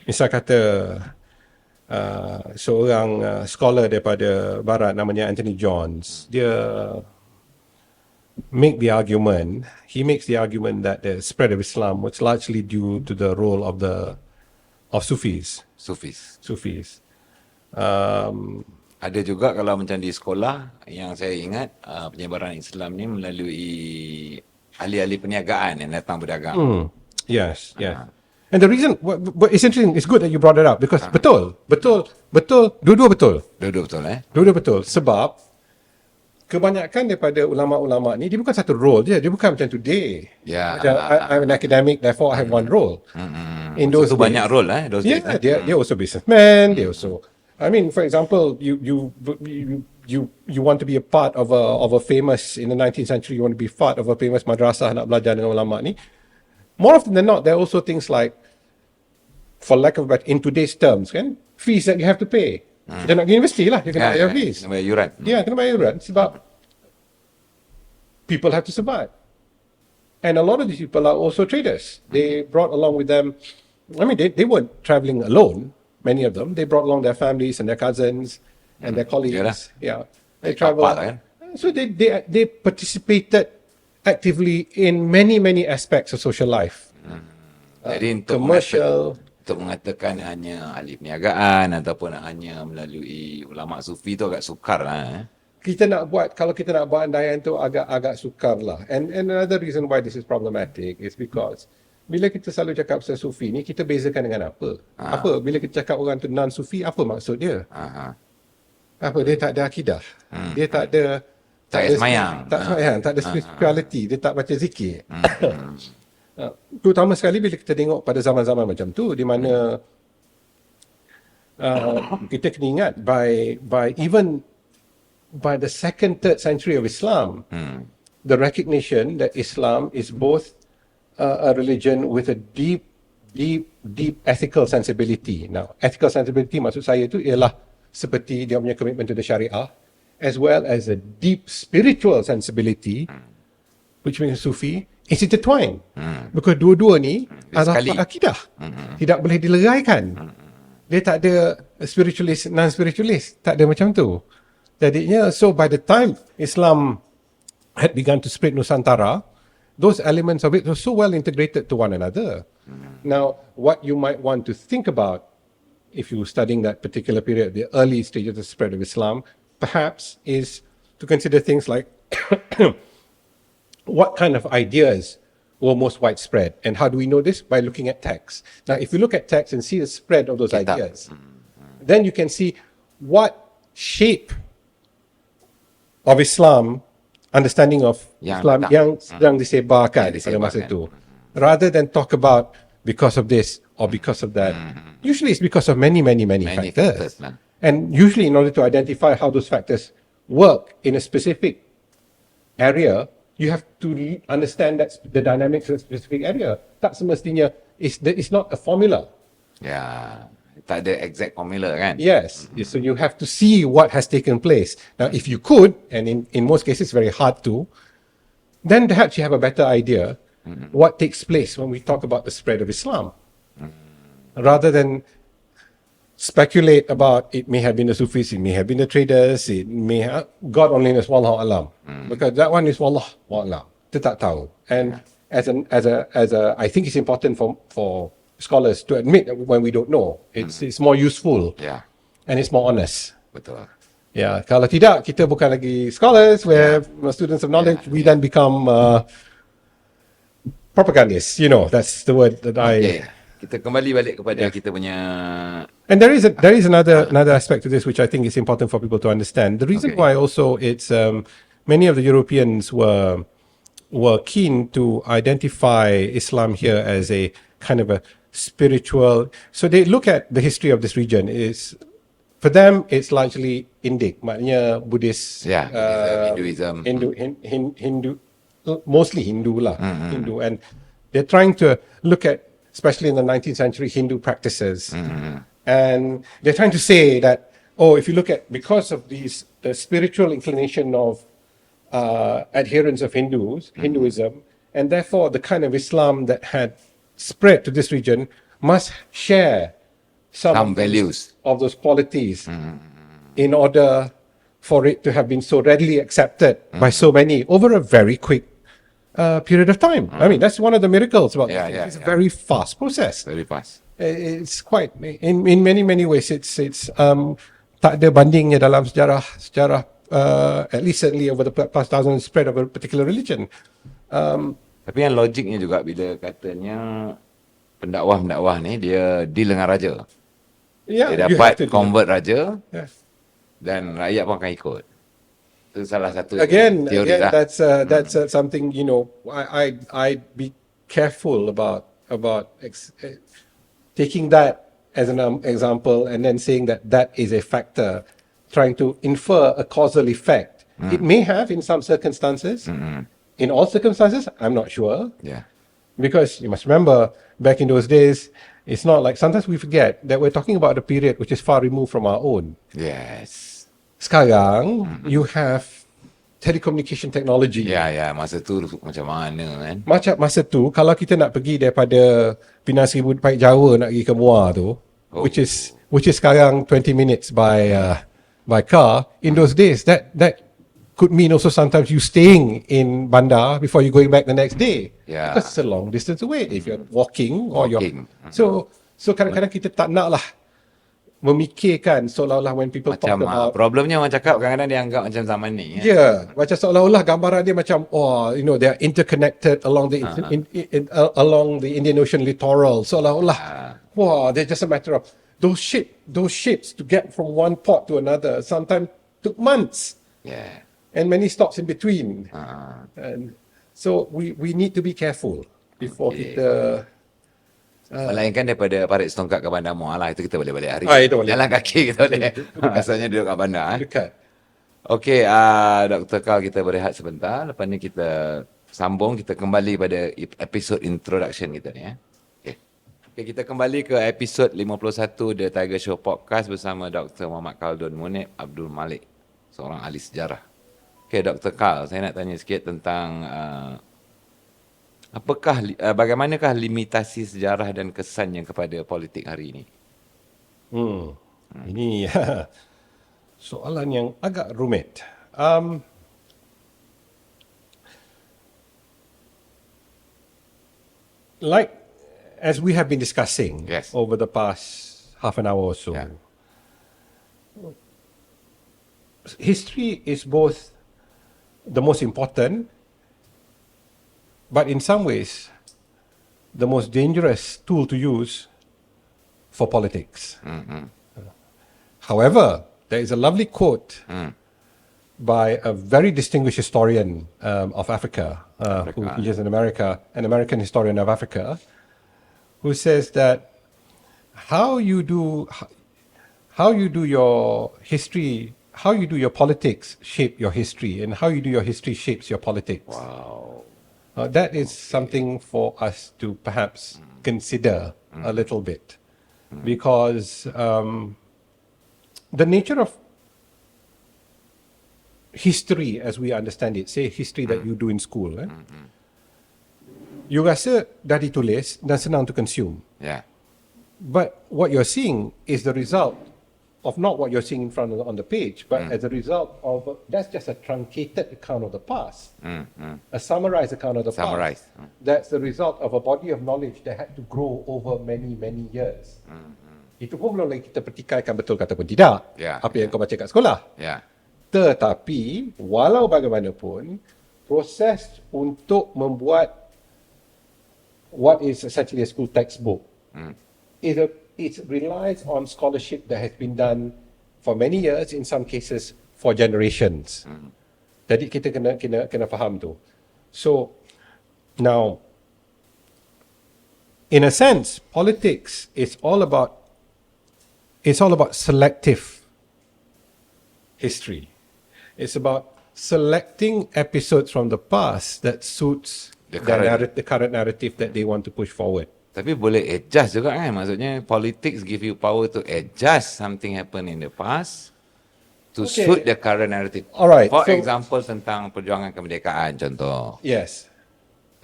misal kata seorang scholar daripada barat namanya Anthony Johns, dia makes the argument that the spread of Islam was largely due to the role of Sufis. Ada juga kalau macam di sekolah yang saya ingat penyebaran Islam ni melalui ahli-ahli perniagaan yang datang berdagang. Yes. And the reason, but it's interesting, it's good that you brought it up because betul, dua-dua betul. Dua-dua betul. Sebab kebanyakan daripada ulama-ulama ni, dia bukan satu role dia bukan macam today. I'm an academic, therefore I have one role. In those days, banyak role those days. Dia also businessman, dia also, I mean, for example, you you want to be a part of a famous, in the 19th century, you want to be part of a famous madrasah, nak belajar dengan ulama ni. More often than not, there are also things like, for lack of a better, in today's terms, kan, fees that you have to pay. Kita nak pergi universiti lah, you kena bayar fees. Kena bayar yuran. Yeah, kena bayar yuran sebab people have to survive. And a lot of these people are also traders. They brought along with them, I mean, they weren't traveling alone, many of them. They brought along their families and their cousins and their colleagues. Yeah. They traveled. So they participated actively in many aspects of social life. Jadi untuk mengatakan hanya ahli perniagaan ataupun hanya melalui ulama sufi tu agak sukar lah. Kalau kita nak buat andaian tu agak sukar lah. And another reason why this is problematic is because bila kita selalu cakap pasal sufi ni, kita bezakan dengan apa? Apa? Bila kita cakap orang tu non-sufi, apa maksud dia? Apa? Dia tak ada akidah. Dia tak ada semayang. Tak ada spirituality. Dia tak baca zikir. Terutama sekali bila kita tengok pada zaman-zaman macam tu, di mana kita kena ingat even by the second, third century of Islam, the recognition that Islam is both a religion with a deep ethical sensibility. Now, ethical sensibility maksud saya tu ialah seperti dia punya commitment to the Syariah, as well as a deep spiritual sensibility, which means Sufi, is intertwined. Because dua-dua ni adalah akidah. Tidak boleh dileraikan. Dia tak ada spiritualist, non-spiritualist. Tak ada macam tu. Jadinya, so by the time Islam had begun to spread Nusantara, those elements of it were so well integrated to one another. Now, what you might want to think about, if you're studying that particular period, the early stage of the spread of Islam, perhaps is to consider things like what kind of ideas were most widespread, and how do we know this? By looking at texts. Now, if you look at texts and see the spread of those ideas, then you can see what shape of Islam, understanding of Islam yang sedang disebarkan pada masa itu, rather than talk about because of this or because of that. Usually it's because of many factors. And usually in order to identify how those factors work in a specific area, you have to understand that the dynamics of a specific area. Tak semestinya, it's not a formula. Ya, tak ada exact formula kan? Yes, so you have to see what has taken place. Now, if you could, and in most cases it's very hard to, then perhaps you have a better idea what takes place when we talk about the spread of Islam. Rather than speculate about it may have been the Sufis, it may have been the traders, it may have, God only knows, wallahu alam. Because that one is wallahu alam. Kita tak tahu. And as a I think it's important for scholars to admit that when we don't know. It's more useful. Yeah. And it's more honest. Betul. Yeah, kalau tidak, kita bukan lagi scholars, we're students of knowledge, we then become propagandists, that's the word that Kita kembali balik kepada kita punya. And there is another aspect to this which I think is important for people to understand. The reason why also it's many of the Europeans were keen to identify Islam here as a kind of a spiritual. So they look at the history of this region is, for them it's largely Indic, maknanya Buddhist, Hinduism, Hindu, mostly Hindu lah, Hindu, and they're trying to look at, especially in the 19th century, Hindu practices. And they're trying to say that, if you look at, because of the spiritual inclination of adherents of Hinduism, and therefore the kind of Islam that had spread to this region must share some values of those qualities in order for it to have been so readily accepted by so many over a very quick period of time. I mean, that's one of the miracles about it. It's a very fast process. Very fast. It's quite, in many ways, it's tak ada bandingnya dalam sejarah at least certainly over the past thousand spread of a particular religion. Tapi yang logiknya juga bila katanya pendakwah ni dia deal dengan raja. Dia dapat convert raja, dan rakyat pun akan ikut. Itu salah satu teori lah. That's something, I'd be careful about taking that as an example and then saying that is a factor trying to infer a causal effect. It may have in some circumstances. In all circumstances, I'm not sure. Yeah. Because you must remember, back in those days, it's not like, sometimes we forget that we're talking about a period which is far removed from our own. Yes. Sekarang, you have telecommunication technology. Ya, masa tu macam mana kan? Macam masa tu, kalau kita nak pergi daripada Pinang Seribu Paik Jawa nak pergi ke Muar tu, which is sekarang 20 minutes by car, in those days, that could mean also sometimes you staying in bandar before you going back the next day. Yeah. Because it's a long distance away if you're walking or Walking. So kadang-kadang kita tak nak lah memikirkan seolah-olah when people Macam talk about problemnya orang cakap kadang-kadang dia anggap macam zaman ni. macam seolah-olah gambaran dia macam they are interconnected along the along the Indian Ocean littoral. Seolah-olah they're just a matter of those ships to get from one port to another sometimes took months. Yeah. And many stops in between. And so we need to be careful before kita Melainkan daripada Parit Setongkat ke Bandar Muar lah. Itu kita boleh balik hari. Itu boleh. Jalan kaki kita boleh. Asalnya duduk kat bandar. dekat. Okey, Dr. Carl, kita berehat sebentar. Lepas ni kita sambung. Kita kembali pada episod introduction kita ni. Okay, kita kembali ke episod 51 The Tiger Show Podcast bersama Dr. Muhammad Khaldun Munip Abdul Malek, seorang ahli sejarah. Okay, Dr. Carl, saya nak tanya sikit tentang bagaimanakah limitasi sejarah dan kesannya kepada politik hari ini? Ini soalan yang agak rumit. Like as we have been discussing over the past half an hour or so, history is both the most important, but in some ways, the most dangerous tool to use for politics. However, there is a lovely quote by a very distinguished historian of Africa, who is an American historian of Africa, who says that how you do your history, how you do your politics shape your history, and how you do your history shapes your politics. Wow. That is something for us to perhaps consider a little bit, because the nature of history as we understand it, say history that you do in school, you rasa dah ditulis dan senang to consume. Yeah. But what you're seeing is the result of not what you're seeing in front on the page, but as a result of, that's just a truncated account of the past, a summarized account of the past. That's the result of a body of knowledge that had to grow over many, many years. Itu pun belum lagi kita pertikaikan betul kata pun tidak, apa yang kau baca kat sekolah. Tetapi, walau bagaimanapun, proses untuk membuat what is essentially a school textbook, it relies on scholarship that has been done for many years, in some cases for generations. Jadi kita kena faham tu. So now, in a sense, politics is all about selective history. It's about selecting episodes from the past that suits the current narrative that they want to push forward. Tapi boleh adjust juga kan? Maksudnya politics give you power to adjust something happen in the past to suit the current narrative. Alright. For example, tentang perjuangan kemerdekaan contoh. Yes.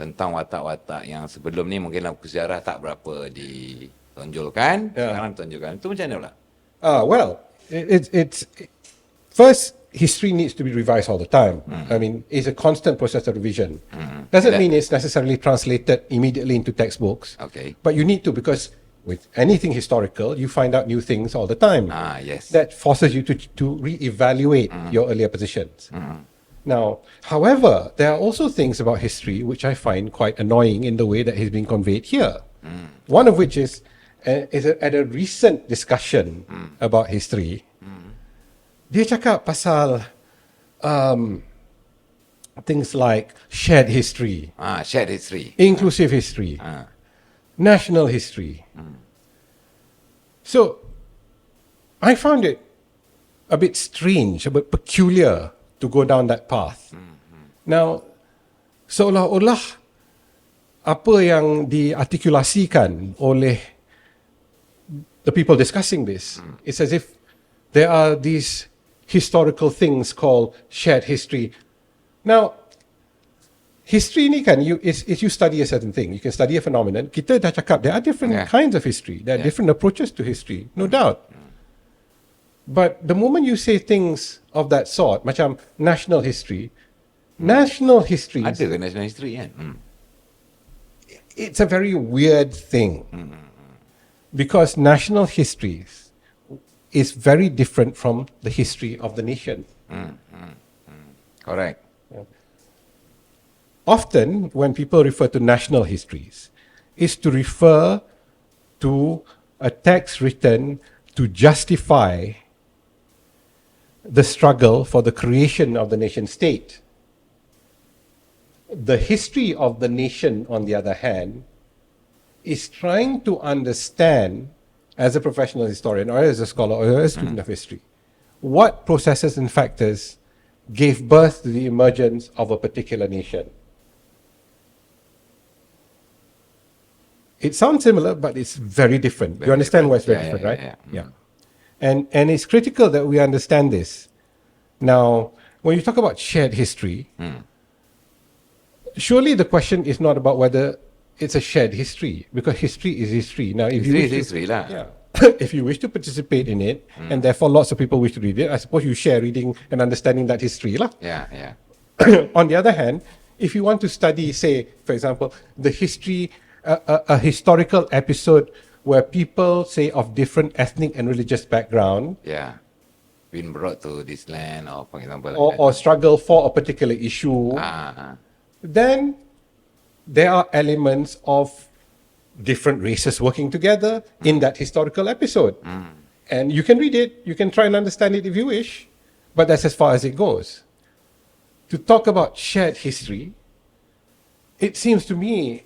Tentang watak-watak yang sebelum ni mungkin dalam sejarah tak berapa ditonjolkan, sekarang ditonjolkan. Itu macam mana pula? Well, it's first, history needs to be revised all the time. I mean, it's a constant process of revision. Doesn't mean it's necessarily translated immediately into textbooks. Okay. But you need to, because with anything historical, you find out new things all the time. Yes. That forces you to re-evaluate your earlier positions. Now, however, there are also things about history which I find quite annoying in the way that has been conveyed here. One of which is at a recent discussion about history, dia cakap pasal things like shared history, Shared history, inclusive history, national history. So, I found it a bit strange, a bit peculiar to go down that path. Now, seolah-olah apa yang diartikulasikan oleh the people discussing this, it's as if there are these historical things called shared history. Now, history ni kan, is you study a certain thing. You can study a phenomenon. Kita dah cakap, there are different kinds of history. There are different approaches to history, no doubt. But the moment you say things of that sort, macam national history, national history, Ada ke national history kan? it's a very weird thing. Because national histories is very different from the history of the nation. Correct. Often, when people refer to national histories, is to refer to a text written to justify the struggle for the creation of the nation state. The history of the nation, on the other hand, is trying to understand, as a professional historian or as a scholar or as a student of history, what processes and factors gave birth to the emergence of a particular nation. It sounds similar, but it's very different. You understand why it's very different, right? Yeah. And it's critical that we understand this. Now, when you talk about shared history, surely the question is not about whether it's a shared history, because history is history. Now, if History you is history lah. if you wish to participate in it, and therefore lots of people wish to read it, I suppose you share reading and understanding that history lah. Yeah. On the other hand, if you want to study, say, for example, the history, a historical episode where people, say, of different ethnic and religious background, Yeah. Been brought to this land, or for example, or struggle for a particular issue, then there are elements of different races working together in that historical episode. And you can read it, you can try and understand it if you wish, but that's as far as it goes. To talk about shared history, it seems to me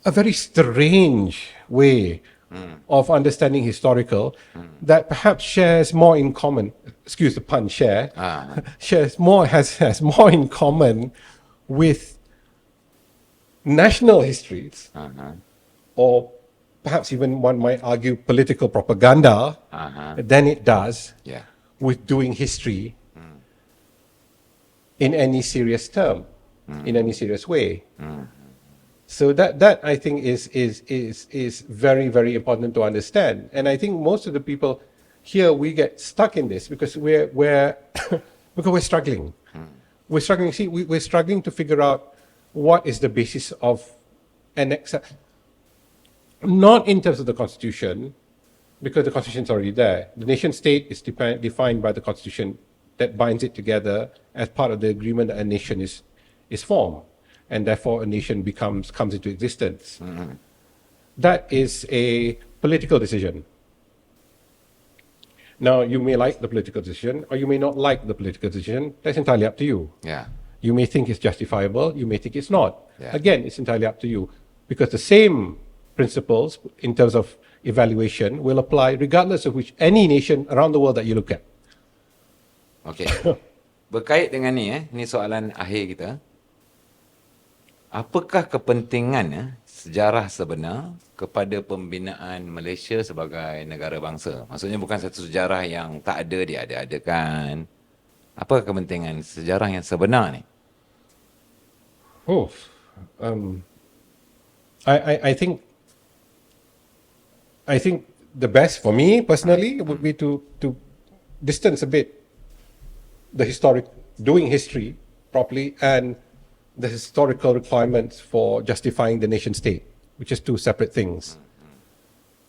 a very strange way of understanding historical that perhaps shares more in common, excuse the pun, has more in common with national histories, or perhaps even one might argue political propaganda, than it does with doing history in any serious term, in any serious way. So that I think is very, very important to understand. And I think most of the people here, we get stuck in this because we're because we're struggling. We're struggling. See, we're struggling to figure out what is the basis of an not in terms of the Constitution, because the Constitution is already there. The nation state is defined by the Constitution that binds it together as part of the agreement that a nation is formed, and therefore a nation comes into existence. That is a political decision. Now, you may like the political decision, or you may not like the political decision. That's entirely up to you. You may think it's justifiable, you may think it's not. Again, it's entirely up to you, because the same principles in terms of evaluation will apply regardless of any nation around the world that you look at. Okay. Berkait dengan ni soalan akhir kita. Apakah kepentingan sejarah sebenar kepada pembinaan Malaysia sebagai negara bangsa? Maksudnya bukan satu sejarah yang tak ada, diada-adakan. Apa kepentingan sejarah yang sebenar ni? I think the best for me personally would be to distance a bit doing history properly and the historical requirements for justifying the nation state, which is two separate things.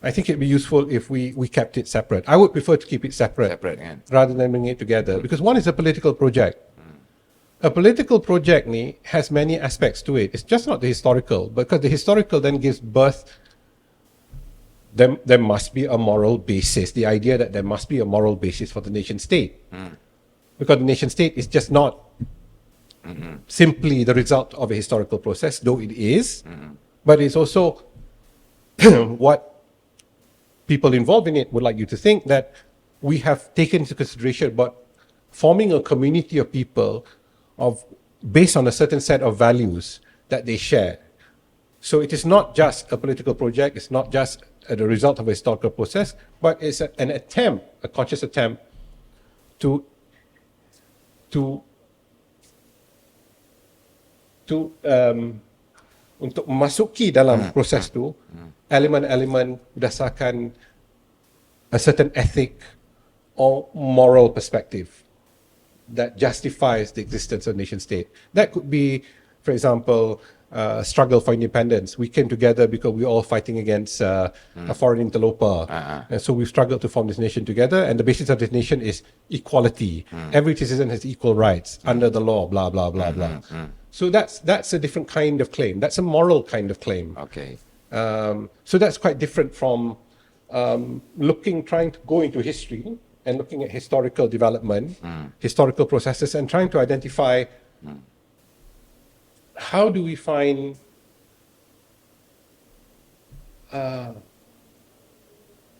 I think it'd be useful if we kept it separate. I would prefer to keep it separate rather than bring it together, because one is a political project. A political project has many aspects to it. It's just not the historical, because the historical then gives birth. There must be a moral basis. The idea that there must be a moral basis for the nation state, because the nation state is just not simply the result of a historical process, though it is, but it's also what people involved in it would like you to think, that we have taken into consideration about forming a community of people based on a certain set of values that they share. So it is not just a political project, it's not just the result of a historical process, but it's an attempt, a conscious attempt to untuk memasuki dalam proses tu elemen-elemen berdasarkan a certain ethic or moral perspective that justifies the existence of nation state. That could be, for example, struggle for independence. We came together because we were all fighting against a foreign interloper. And so we struggled to form this nation together, and the basis of this nation is equality. Every citizen has equal rights under the law, blah, blah, blah, blah. So that's a different kind of claim. That's a moral kind of claim. Okay. So that's quite different from trying to go into history and looking at historical development, historical processes, and trying to identify how do we find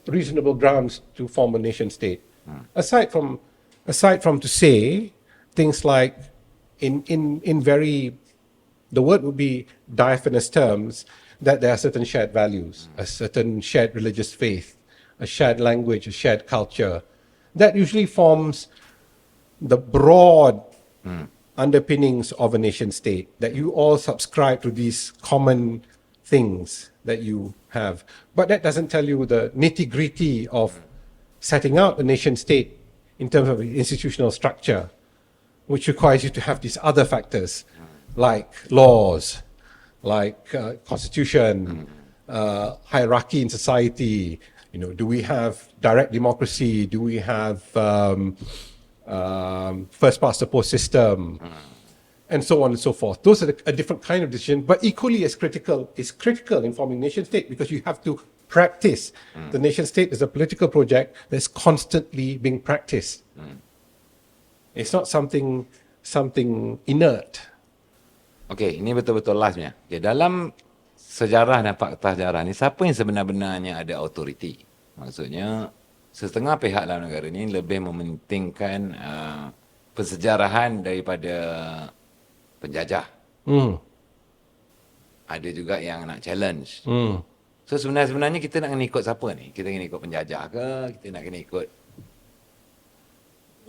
reasonable grounds to form a nation state. Aside from to say things like in very, the word would be diaphanous terms, that there are certain shared values, a certain shared religious faith, a shared language, a shared culture. That usually forms the broad underpinnings of a nation state, that you all subscribe to these common things that you have. But that doesn't tell you the nitty-gritty of setting out a nation state in terms of institutional structure, which requires you to have these other factors like laws, like constitution, hierarchy in society. You know, do we have direct democracy? Do we have first past the post system? And so on and so forth. Those are a different kind of decision, but equally as critical in forming nation state, because you have to practice. The nation state is a political project that's constantly being practiced. It's not something inert. Okey, ini betul-betul lastnya. Okay, dalam sejarah dan fakta sejarah ni, siapa yang sebenar-benarnya ada autoriti? Maksudnya, setengah pihak dalam negara ni lebih mementingkan persejarahan daripada penjajah. Ada juga yang nak challenge. So sebenarnya kita nak kena ikut siapa ni? Kita kena ikut penjajah ke? Kita nak kena ikut?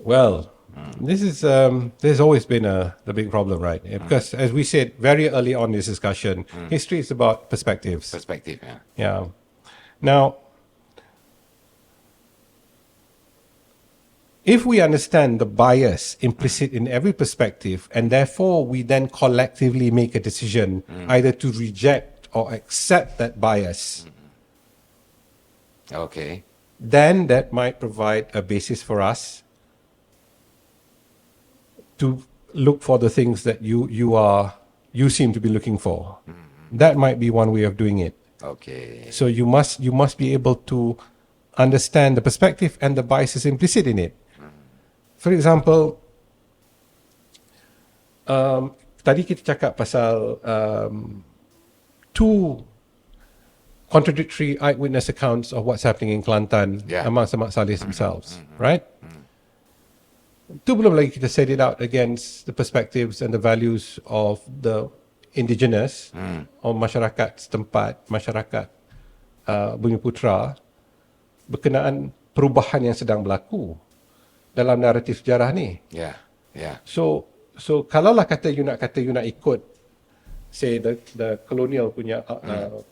Well, this has always been the big problem, right? Because as we said very early on in this discussion, history is about perspectives. Perspektif, ya. Yeah. Now, if we understand the bias implicit in every perspective, and therefore we then collectively make a decision either to reject or accept that bias, Okay. then that might provide a basis for us to look for the things that you seem to be looking for. That might be one way of doing it. Okay. So you must be able to understand the perspective and the biases implicit in it. For example, tadi kita cakap pasal two contradictory eyewitness accounts of what's happening in Kelantan amongst the Mat Saleh themselves, right? Itu belum lagi kita set it out against the perspectives and the values of the indigenous or masyarakat setempat, masyarakat Bumi Putra berkenaan perubahan yang sedang berlaku dalam naratif sejarah ni. Ya, ya. So kalaulah you nak ikut say the colonial punya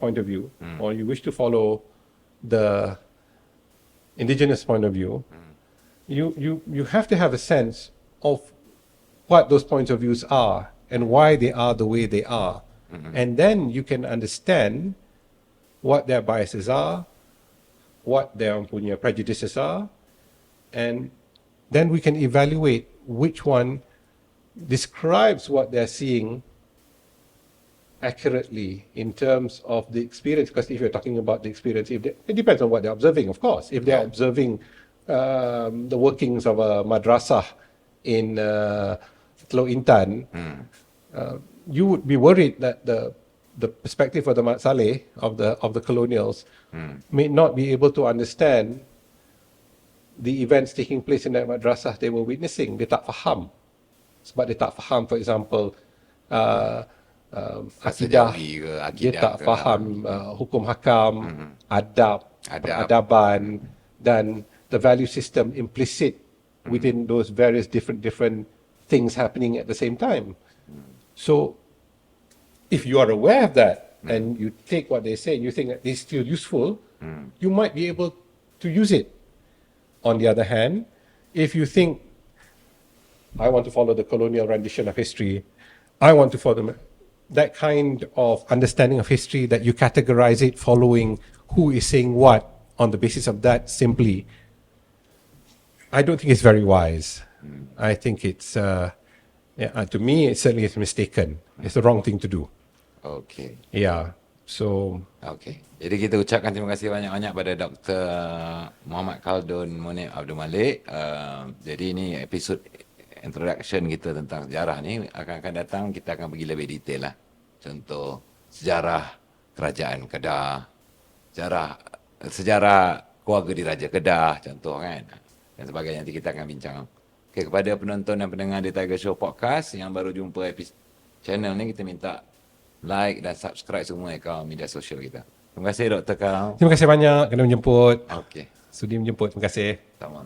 point of view, or you wish to follow the indigenous point of view, you have to have a sense of what those points of views are and why they are the way they are. And then you can understand what their biases are, what their punya prejudices are, and then we can evaluate which one describes what they're seeing accurately in terms of the experience. Because if you're talking about the experience, it depends on what they're observing, of course. If they're observing the workings of a madrasah in Teluk Intan, you would be worried that the perspective of the Mat Saleh, of the colonials, may not be able to understand the events taking place in that madrasah they were witnessing. Dia tak faham. Sebab dia tak faham, for example, akidah. Dia tak faham hukum hakam, peradaban, dan the value system implicit within those various different things happening at the same time. So, if you are aware of that and you take what they say and you think that it's still useful, you might be able to use it. On the other hand, if you think, I want to follow the colonial rendition of history, I want to follow that kind of understanding of history that you categorize it following who is saying what on the basis of that simply, I don't think it's very wise. I think it's, to me, it certainly is mistaken. It's the wrong thing to do. Okay. Yeah. So. Okay. Jadi kita ucapkan terima kasih banyak-banyak pada Dr. Muhammad Khaldun Munip Abdul Malek. Jadi ini episod introduction kita tentang sejarah ni. Akan datang kita akan pergi lebih detail lah. Contoh sejarah kerajaan Kedah, sejarah keluarga diraja Kedah, contoh kan. Dan sebagainya, nanti kita akan bincang. Okay, kepada penonton dan pendengar di Tiger Show Podcast yang baru jumpa channel ni, kita minta like dan subscribe semua akaun media sosial kita. Terima kasih Dr. Kal. Terima kasih banyak kerana menjemput. Okey. Sudi menjemput. Terima kasih. Sama.